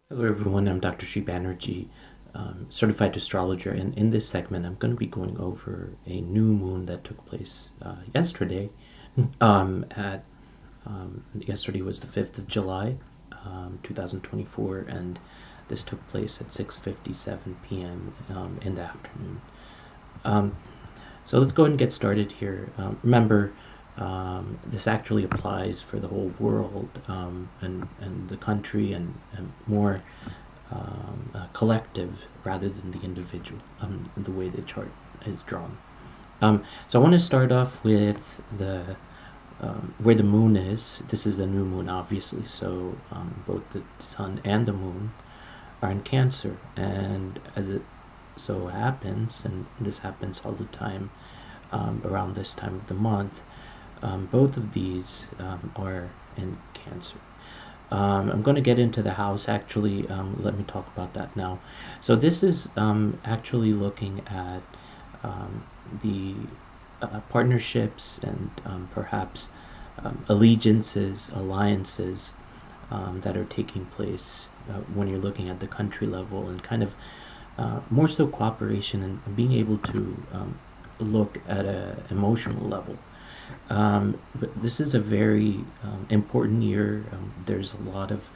Hello everyone, I'm Dr. Sri Banerjee, certified astrologer, and in this segment I'm going to be going over a new moon that took place yesterday. At Yesterday was the 5th of July, 2024, and this took place at 6:57 p.m. In the afternoon. Um, so let's go ahead and get started here. Remember, this actually applies for the whole world, and the country, and more collective rather than the individual, the way the chart is drawn. So I want to start off with the where the moon is. This is a new moon, obviously, so both the sun and the moon are in Cancer, and as it so happens, and this happens all the time around this time of the month, both of these are in Cancer. I'm going to get into the house actually. Let me talk about that now. So, this is actually looking at the partnerships and perhaps allegiances, alliances that are taking place when you're looking at the country level, and kind of more so cooperation and being able to look at an emotional level. But this is a very important year. There's a lot of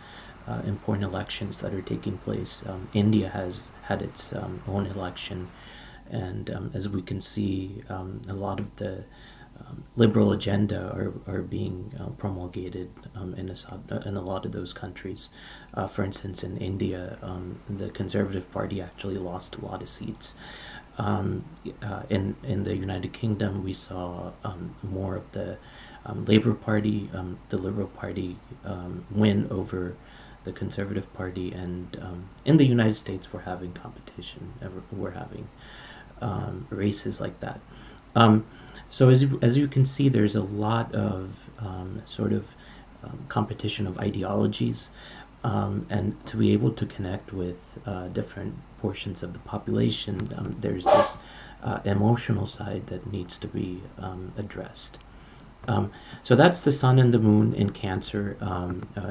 important elections that are taking place. India has had its own election, and as we can see, a lot of the liberal agenda are being promulgated in a lot of those countries. For instance, in India, the Conservative Party actually lost a lot of seats. In the United Kingdom, we saw more of the Labour Party, the Liberal Party, win over the Conservative Party, and in the United States, we're having competition. We're having races like that. Um, so as you can see, there's a lot of competition of ideologies, and to be able to connect with different portions of the population, there's this emotional side that needs to be addressed. So that's the sun and the moon in Cancer,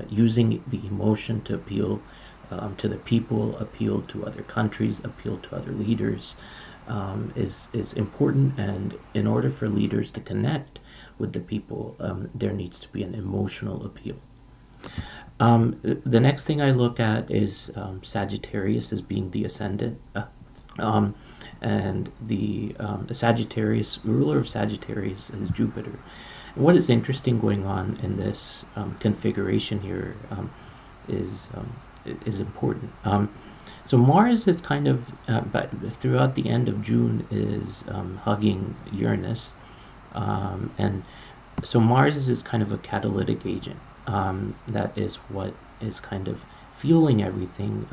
using the emotion to appeal to the people, appeal to other countries, appeal to other leaders, is important. And in order for leaders to connect with the people, there needs to be an emotional appeal. The next thing I look at is Sagittarius as being the ascendant. Um, and the Sagittarius, ruler of Sagittarius, is Jupiter. And what is interesting going on in this configuration here is important. So Mars is kind of, but throughout the end of June, is hugging Uranus, and so Mars is kind of a catalytic agent. That is what is kind of fueling everything.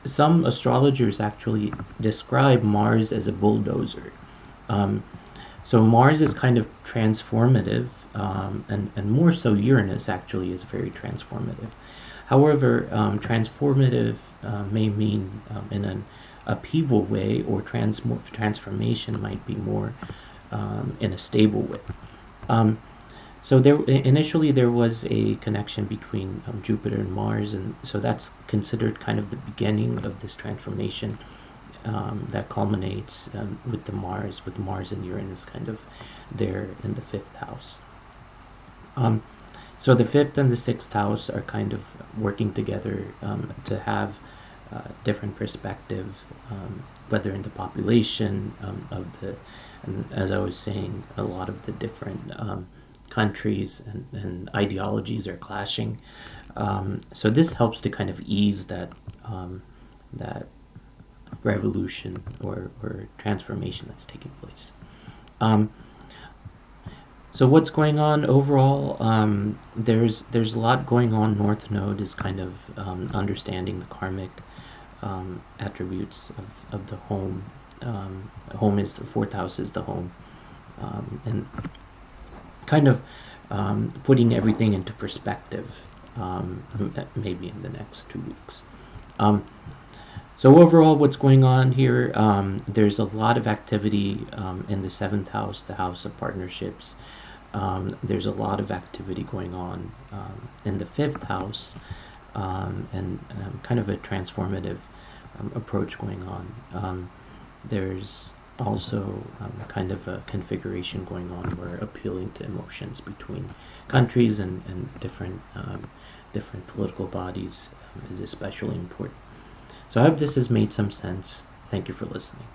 Some astrologers actually describe Mars as a bulldozer. Um, so Mars is kind of transformative, and more so Uranus actually is very transformative. However, transformative may mean in an upheaval way, or transformation might be more in a stable way. Um, so initially there was a connection between Jupiter and Mars, and so that's considered kind of the beginning of this transformation that culminates with Mars and Uranus kind of there in the fifth house. Um, so the fifth and the sixth house are kind of working together to have different perspective, whether in the population of the, and as I was saying, a lot of the different countries and ideologies are clashing. So this helps to kind of ease that revolution or transformation that's taking place. Um, so what's going on overall? There's a lot going on. North Node is kind of understanding the karmic attributes of the home. Home is the fourth house, is the home, and kind of putting everything into perspective. Maybe in the next 2 weeks. Um, so overall, what's going on here? There's a lot of activity in the seventh house, the house of partnerships. There's a lot of activity going on in the fifth house, and kind of a transformative approach going on. There's also kind of a configuration going on where appealing to emotions between countries and different political bodies is especially important. So I hope this has made some sense. Thank you for listening.